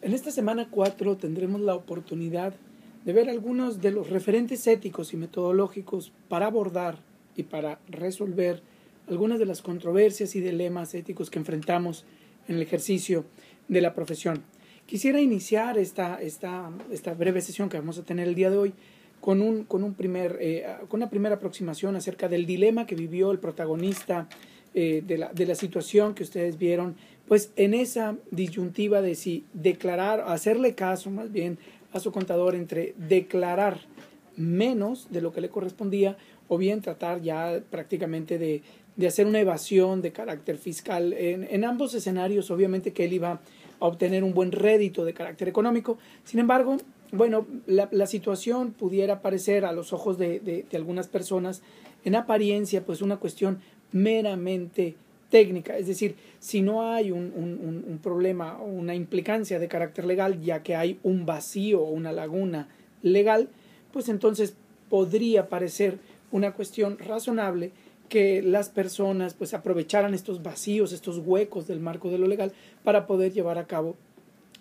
En esta semana 4 tendremos la oportunidad de ver algunos de los referentes éticos y metodológicos para abordar y para resolver algunas de las controversias y dilemas éticos que enfrentamos en el ejercicio de la profesión. Quisiera iniciar esta breve sesión que vamos a tener el día de hoy con una primera aproximación acerca del dilema que vivió el protagonista de la situación que ustedes vieron, pues en esa disyuntiva de si declarar, hacerle caso más bien a su contador entre declarar menos de lo que le correspondía o bien tratar ya prácticamente de hacer una evasión de carácter fiscal. En ambos escenarios, obviamente que él iba a obtener un buen rédito de carácter económico. Sin embargo, bueno, la situación pudiera parecer a los ojos de algunas personas, en apariencia, pues una cuestión meramente técnica, es decir, si no hay un problema o una implicancia de carácter legal, ya que hay un vacío o una laguna legal, pues entonces podría parecer una cuestión razonable que las personas pues aprovecharan estos vacíos, estos huecos del marco de lo legal para poder llevar a cabo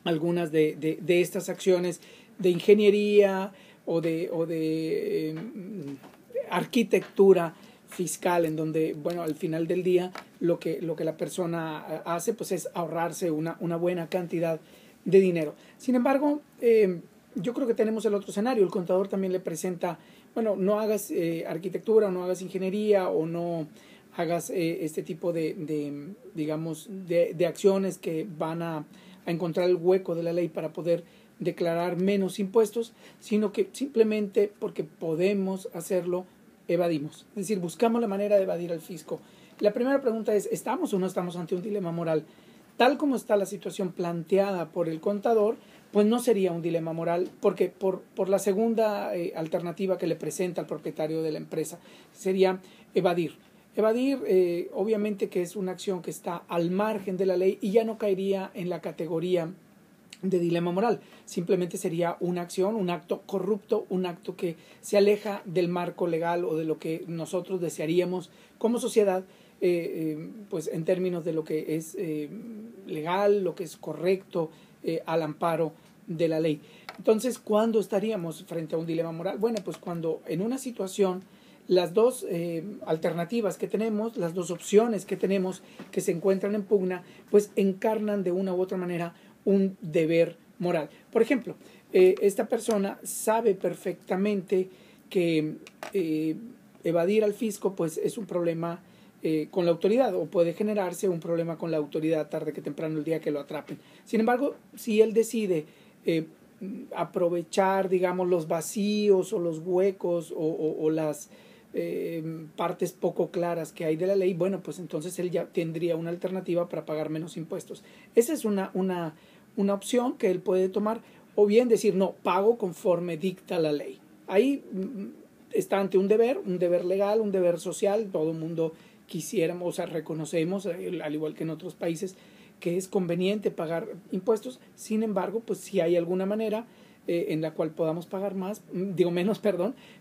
algunas de estas acciones de ingeniería o de arquitectura fiscal, en donde, bueno, al final del día lo que la persona hace pues es ahorrarse una buena cantidad de dinero. Sin embargo, yo creo que tenemos el otro escenario. El contador también le presenta, bueno, no hagas arquitectura o no hagas ingeniería o no hagas este tipo digamos, de acciones que van a encontrar el hueco de la ley para poder declarar menos impuestos, sino que simplemente porque podemos hacerlo, evadimos. Es decir, buscamos la manera de evadir al fisco. La primera pregunta es, ¿estamos o no estamos ante un dilema moral? Tal como está la situación planteada por el contador, pues no sería un dilema moral, porque por la segunda alternativa que le presenta al propietario de la empresa, sería evadir. Evadir, obviamente que es una acción que está al margen de la ley y ya no caería en la categoría de dilema moral. Simplemente sería una acción, un acto corrupto, un acto que se aleja del marco legal o de lo que nosotros desearíamos como sociedad, pues en términos de lo que es legal, lo que es correcto, al amparo de la ley. Entonces, ¿cuándo estaríamos frente a un dilema moral? Bueno, pues cuando en una situación las dos alternativas que tenemos, las dos opciones que tenemos que se encuentran en pugna, pues encarnan de una u otra manera un deber moral. Por ejemplo, esta persona sabe perfectamente que evadir al fisco pues es un problema con la autoridad, o puede generarse un problema con la autoridad tarde que temprano el día que lo atrapen. Sin embargo, si él decide aprovechar, digamos, los vacíos o los huecos o las partes poco claras que hay de la ley, bueno, pues entonces él ya tendría una alternativa para pagar menos impuestos. Esa es una opción que él puede tomar, o bien decir, no, pago conforme dicta la ley. Ahí está ante un deber legal, un deber social. Todo el mundo quisiéramos, o sea, reconocemos, al igual que en otros países, que es conveniente pagar impuestos. Sin embargo, pues si hay alguna manera en la cual podamos pagar menos,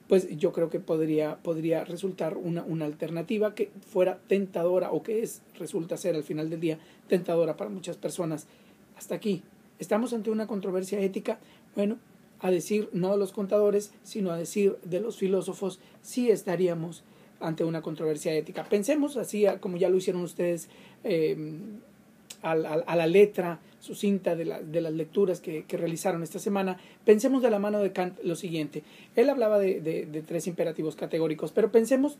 pues yo creo que podría resultar una alternativa que fuera tentadora, o que resulta ser al final del día tentadora para muchas personas. Hasta aquí. ¿Estamos ante una controversia ética? Bueno, a decir no de los contadores, sino a decir de los filósofos, sí estaríamos ante una controversia ética. Pensemos así, como ya lo hicieron ustedes, a la letra sucinta de las lecturas que realizaron esta semana. Pensemos de la mano de Kant lo siguiente. Él hablaba de tres imperativos categóricos, pero pensemos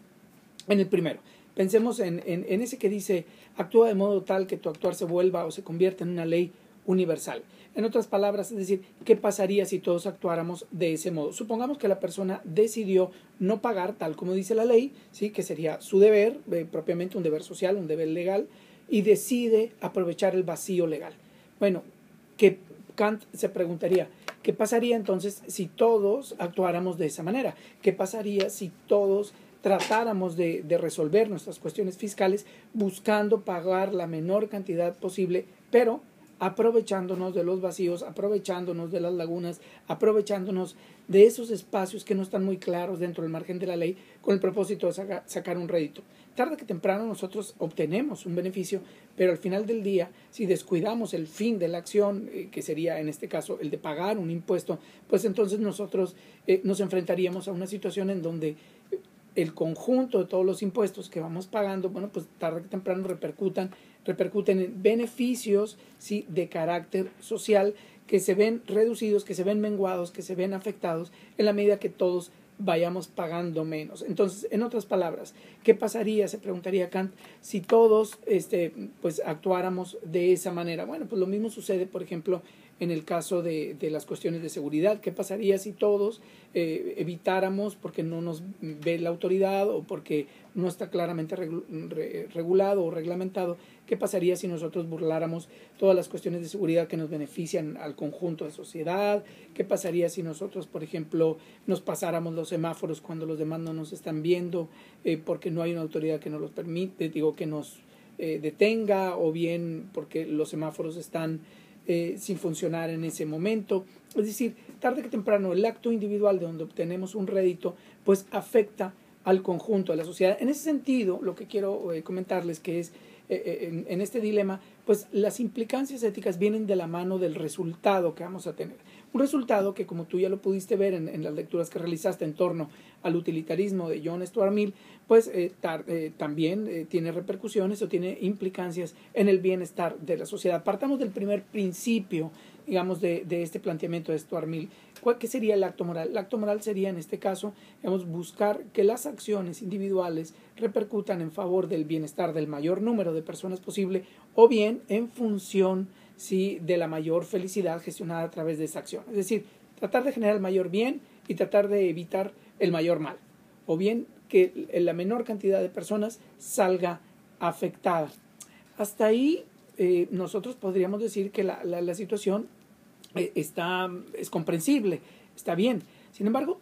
en el primero. Pensemos en ese que dice, actúa de modo tal que tu actuar se vuelva o se convierta en una ley universal. En otras palabras, es decir, ¿qué pasaría si todos actuáramos de ese modo? Supongamos que la persona decidió no pagar tal como dice la ley, ¿sí? Que sería su deber, propiamente un deber social, un deber legal, y decide aprovechar el vacío legal. Bueno, que Kant se preguntaría, ¿qué pasaría entonces si todos actuáramos de esa manera? ¿Qué pasaría si todos tratáramos de resolver nuestras cuestiones fiscales buscando pagar la menor cantidad posible, pero aprovechándonos de los vacíos, aprovechándonos de las lagunas, aprovechándonos de esos espacios que no están muy claros dentro del margen de la ley con el propósito de sacar un rédito. Tarde que temprano nosotros obtenemos un beneficio, pero al final del día, si descuidamos el fin de la acción, que sería en este caso el de pagar un impuesto, pues entonces nosotros nos enfrentaríamos a una situación en donde el conjunto de todos los impuestos que vamos pagando, bueno, pues tarde que temprano repercuten en beneficios, ¿sí?, de carácter social que se ven reducidos, que se ven menguados, que se ven afectados en la medida que todos vayamos pagando menos. Entonces, en otras palabras, ¿qué pasaría, se preguntaría Kant, si todos pues actuáramos de esa manera? Bueno, pues lo mismo sucede, por ejemplo, en el caso de las cuestiones de seguridad. ¿Qué pasaría si todos evitáramos porque no nos ve la autoridad o porque no está claramente regulado o reglamentado? ¿Qué pasaría si nosotros burláramos todas las cuestiones de seguridad que nos benefician al conjunto de sociedad? ¿Qué pasaría si nosotros, por ejemplo, nos pasáramos los semáforos cuando los demás no nos están viendo porque no hay una autoridad que nos los permite, que nos detenga, o bien porque los semáforos están sin funcionar en ese momento? Es decir, tarde que temprano el acto individual de donde obtenemos un rédito pues afecta al conjunto de la sociedad. En ese sentido, lo que quiero comentarles que es en este dilema, pues las implicancias éticas vienen de la mano del resultado que vamos a tener. Un resultado que, como tú ya lo pudiste ver en las lecturas que realizaste en torno al utilitarismo de John Stuart Mill, pues también tiene repercusiones o tiene implicancias en el bienestar de la sociedad. Partamos del primer principio, digamos, de este planteamiento de Stuart Mill. ¿Qué sería el acto moral? El acto moral sería, en este caso, digamos, buscar que las acciones individuales repercutan en favor del bienestar del mayor número de personas posible, o bien en función, sí, de la mayor felicidad gestionada a través de esa acción. Es decir, tratar de generar el mayor bien y tratar de evitar el mayor mal, o bien que la menor cantidad de personas salga afectada. Hasta ahí nosotros podríamos decir que la situación es comprensible, está bien. Sin embargo,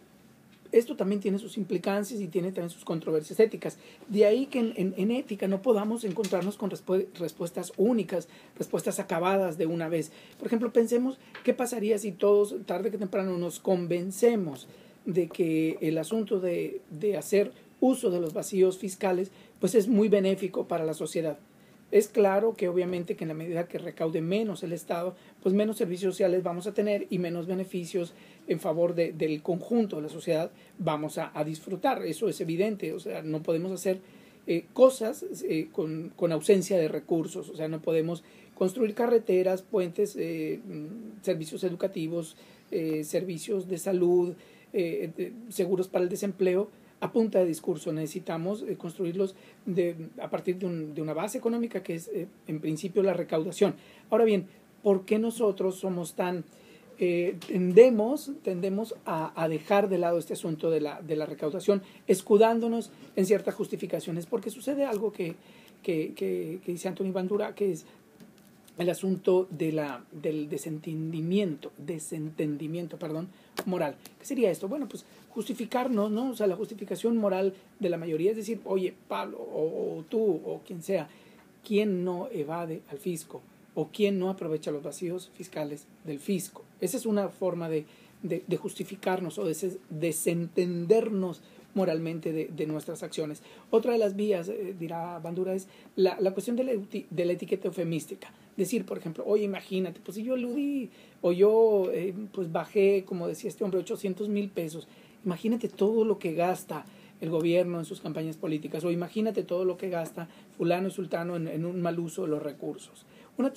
esto también tiene sus implicancias y tiene también sus controversias éticas. De ahí que en ética no podamos encontrarnos con respuestas únicas, respuestas acabadas de una vez. Por ejemplo, pensemos qué pasaría si todos, tarde que temprano, nos convencemos de que el asunto de hacer uso de los vacíos fiscales pues es muy benéfico para la sociedad. Es claro que obviamente que en la medida que recaude menos el Estado, pues menos servicios sociales vamos a tener y menos beneficios en favor del conjunto de la sociedad vamos a disfrutar. Eso es evidente, o sea, no podemos hacer cosas con ausencia de recursos, o sea, no podemos construir carreteras, puentes, servicios educativos, servicios de salud, seguros para el desempleo, a punta de discurso. Necesitamos construirlos a partir de una base económica que es en principio la recaudación. Ahora bien, ¿por qué nosotros somos tan tendemos a dejar de lado este asunto de la recaudación, escudándonos en ciertas justificaciones? Porque sucede algo que dice Anthony Bandura, que es el asunto del desentendimiento moral. ¿Qué sería esto? Bueno, pues justificarnos, ¿no? O sea, la justificación moral de la mayoría es decir, oye, Pablo, o tú, o quien sea, ¿quién no evade al fisco? ¿O quién no aprovecha los vacíos fiscales del fisco? Esa es una forma de justificarnos o de desentendernos moralmente de nuestras acciones. Otra de las vías, dirá Bandura, es la cuestión de la etiqueta eufemística. Decir, por ejemplo, oye, imagínate, pues si yo eludí o yo pues bajé, como decía este hombre, 800,000 pesos. Imagínate todo lo que gasta el gobierno en sus campañas políticas, o imagínate todo lo que gasta fulano y sultano en un mal uso de los recursos. Un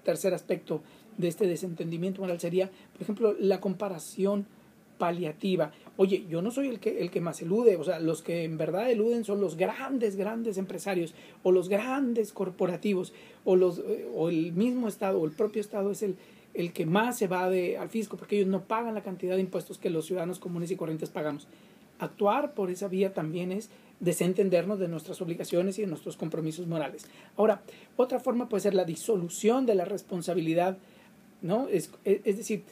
tercer aspecto de este desentendimiento moral sería, por ejemplo, la comparación paliativa. Oye, yo no soy el que más elude, o sea, los que en verdad eluden son los grandes empresarios o los grandes corporativos o el mismo Estado o el propio Estado es el que más evade al fisco porque ellos no pagan la cantidad de impuestos que los ciudadanos comunes y corrientes pagamos. Actuar por esa vía también es desentendernos de nuestras obligaciones y de nuestros compromisos morales. Ahora, otra forma puede ser la disolución de la responsabilidad, ¿no? Es decir,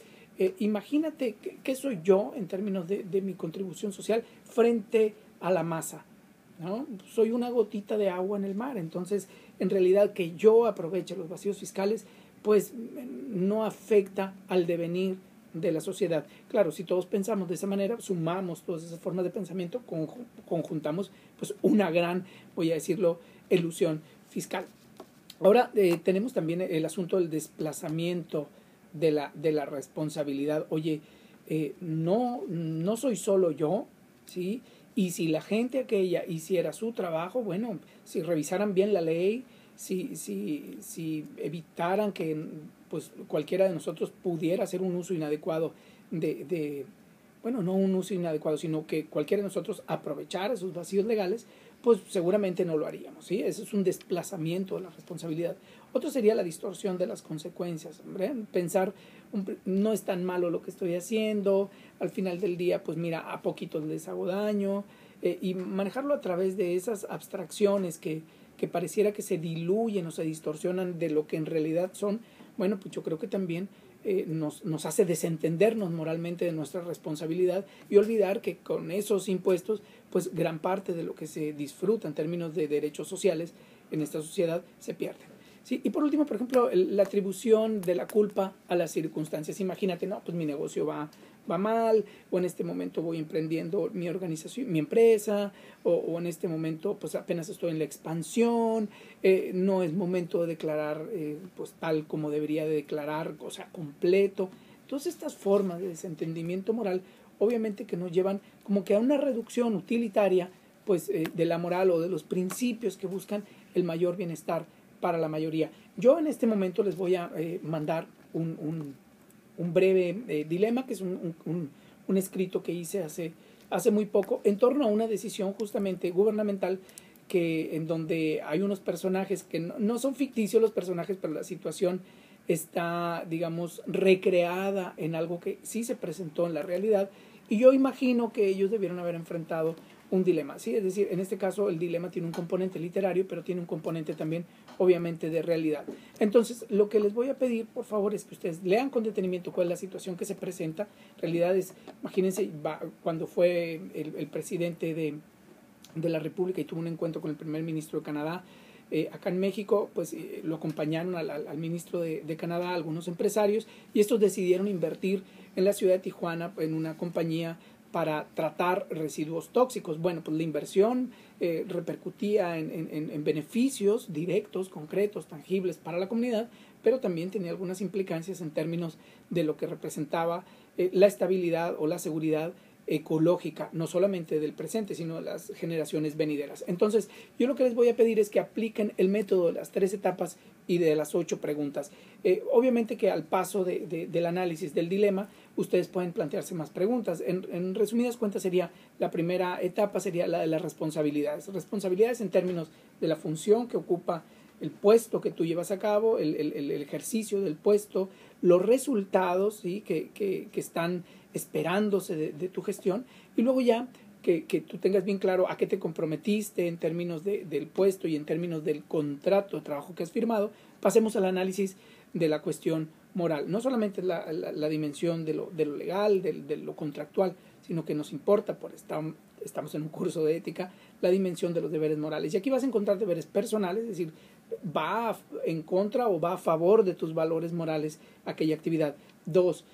imagínate qué soy yo en términos de mi contribución social frente a la masa, ¿no? Soy una gotita de agua en el mar. Entonces, en realidad que yo aproveche los vacíos fiscales, pues no afecta al devenir de la sociedad. Claro, si todos pensamos de esa manera, sumamos todas esas formas de pensamiento, conjuntamos pues una gran, voy a decirlo, elusión fiscal. Ahora tenemos también el asunto del desplazamiento de la responsabilidad. Oye, no soy solo yo, ¿sí? Y si la gente aquella hiciera su trabajo, bueno, si revisaran bien la ley, si evitaran que pues cualquiera de nosotros pudiera hacer un uso inadecuado bueno, no un uso inadecuado, sino que cualquiera de nosotros aprovechara esos vacíos legales, pues seguramente no lo haríamos, ¿sí? Ese es un desplazamiento de la responsabilidad. Otro sería la distorsión de las consecuencias, ¿hombre? Pensar, no es tan malo lo que estoy haciendo, al final del día, pues mira, a poquitos les hago daño, y manejarlo a través de esas abstracciones que pareciera que se diluyen o se distorsionan de lo que en realidad son, bueno, pues yo creo que también nos hace desentendernos moralmente de nuestra responsabilidad y olvidar que con esos impuestos, pues gran parte de lo que se disfruta en términos de derechos sociales en esta sociedad se pierde. Sí, y por último, por ejemplo, la atribución de la culpa a las circunstancias. Imagínate, no, pues mi negocio va mal, o en este momento voy emprendiendo mi organización, mi empresa, o en este momento pues apenas estoy en la expansión, no es momento de declarar pues tal como debería de declarar, o sea, completo. Todas estas formas de desentendimiento moral, obviamente que nos llevan como que a una reducción utilitaria pues de la moral o de los principios que buscan el mayor bienestar para la mayoría. Yo en este momento les voy a mandar un breve dilema, que es un escrito que hice hace muy poco en torno a una decisión justamente gubernamental en donde hay unos personajes que no son ficticios los personajes, pero la situación está, digamos, recreada en algo que sí se presentó en la realidad, y yo imagino que ellos debieron haber enfrentado un dilema, ¿sí? Es decir, en este caso el dilema tiene un componente literario, pero tiene un componente también, obviamente, de realidad. Entonces, lo que les voy a pedir, por favor, es que ustedes lean con detenimiento cuál es la situación que se presenta. En realidad es, imagínense, cuando fue el presidente de la República y tuvo un encuentro con el primer ministro de Canadá, acá en México, pues lo acompañaron al ministro de Canadá, algunos empresarios, y estos decidieron invertir en la ciudad de Tijuana en una compañía para tratar residuos tóxicos. Bueno, pues la inversión repercutía en beneficios directos, concretos, tangibles para la comunidad, pero también tenía algunas implicancias en términos de lo que representaba la estabilidad o la seguridad ecológica, no solamente del presente, sino de las generaciones venideras. Entonces, yo lo que les voy a pedir es que apliquen el método de las 3 etapas y de las 8 preguntas. Obviamente que al paso del análisis del dilema, ustedes pueden plantearse más preguntas. En resumidas cuentas, la primera etapa sería la de las responsabilidades. Responsabilidades en términos de la función que ocupa el puesto que tú llevas a cabo, el ejercicio del puesto, los resultados, ¿sí? que están esperándose de tu gestión, y luego ya que tú tengas bien claro a qué te comprometiste en términos del puesto y en términos del contrato de trabajo que has firmado. Pasemos al análisis de la cuestión moral. No solamente la dimensión de lo legal, de lo contractual, sino que nos importa, estamos en un curso de ética, la dimensión de los deberes morales. Y aquí vas a encontrar deberes personales, es decir, va en contra o va a favor de tus valores morales aquella actividad. 2,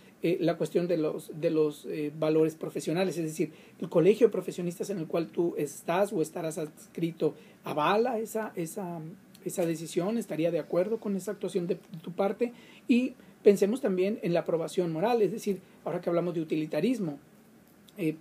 la cuestión de los valores profesionales, es decir, el colegio de profesionistas en el cual tú estás o estarás adscrito avala esa decisión, estaría de acuerdo con esa actuación de tu parte. Y pensemos también en la aprobación moral, es decir, ahora que hablamos de utilitarismo,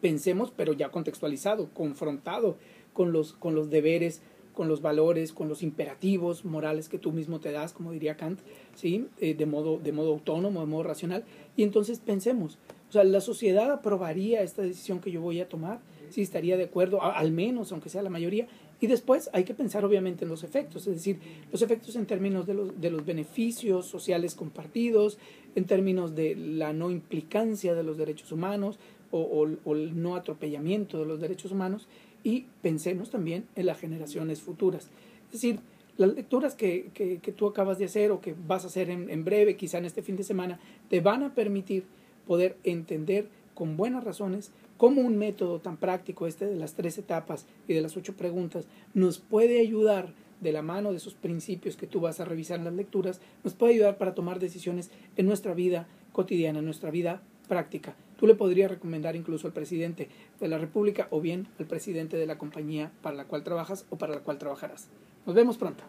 pensemos, pero ya contextualizado, confrontado con los deberes, con los valores, con los imperativos morales que tú mismo te das, como diría Kant, ¿sí? de modo autónomo, de modo racional. Y entonces pensemos, o sea, ¿la sociedad aprobaría esta decisión que yo voy a tomar? ¿Sí estaría de acuerdo, al menos, aunque sea la mayoría? Y después hay que pensar obviamente en los efectos, es decir, los efectos en términos de los beneficios sociales compartidos, en términos de la no implicancia de los derechos humanos o el no atropellamiento de los derechos humanos, y pensemos también en las generaciones futuras. Es decir, las lecturas que tú acabas de hacer o que vas a hacer en breve, quizá en este fin de semana, te van a permitir poder entender con buenas razones cómo un método tan práctico, de las 3 etapas y de las 8 preguntas, nos puede ayudar de la mano de esos principios que tú vas a revisar en las lecturas, nos puede ayudar para tomar decisiones en nuestra vida cotidiana, en nuestra vida práctica. Tú le podrías recomendar incluso al presidente de la República o bien al presidente de la compañía para la cual trabajas o para la cual trabajarás. Nos vemos pronto.